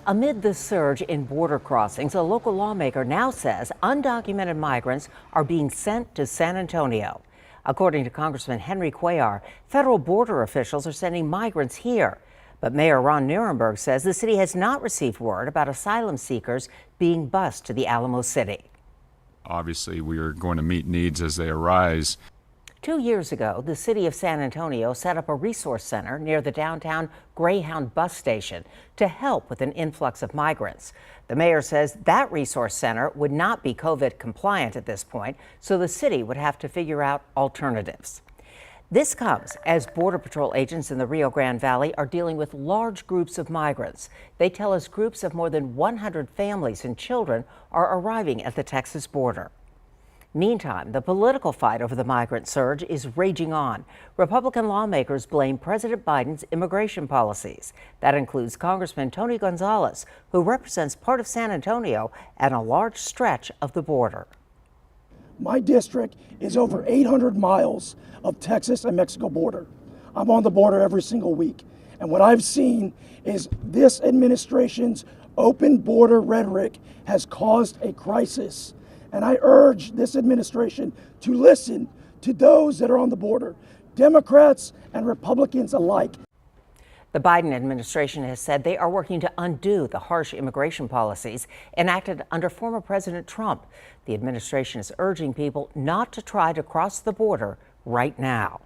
Amid the surge in border crossings, a local lawmaker now says undocumented migrants are being sent to San Antonio. According to Congressman Henry Cuellar, federal border officials are sending migrants here. But Mayor Ron Nirenberg says the city has not received word about asylum seekers being bused to the Alamo City. Obviously, we are going to meet needs as they arise. 2 years ago, the city of San Antonio set up a resource center near the downtown Greyhound bus station to help with an influx of migrants. The mayor says that resource center would not be COVID compliant at this point, so the city would have to figure out alternatives. This comes as Border Patrol agents in the Rio Grande Valley are dealing with large groups of migrants. They tell us groups of more than 100 families and children are arriving at the Texas border. Meantime, the political fight over the migrant surge is raging on. Republican lawmakers blame President Biden's immigration policies. That includes Congressman Tony Gonzalez, who represents part of San Antonio and a large stretch of the border. My district is over 800 miles of Texas and Mexico border. I'm on the border every single week. And what I've seen is this administration's open border rhetoric has caused a crisis. And I urge this administration to listen to those that are on the border, Democrats and Republicans alike. The Biden administration has said they are working to undo the harsh immigration policies enacted under former President Trump. The administration is urging people not to try to cross the border right now.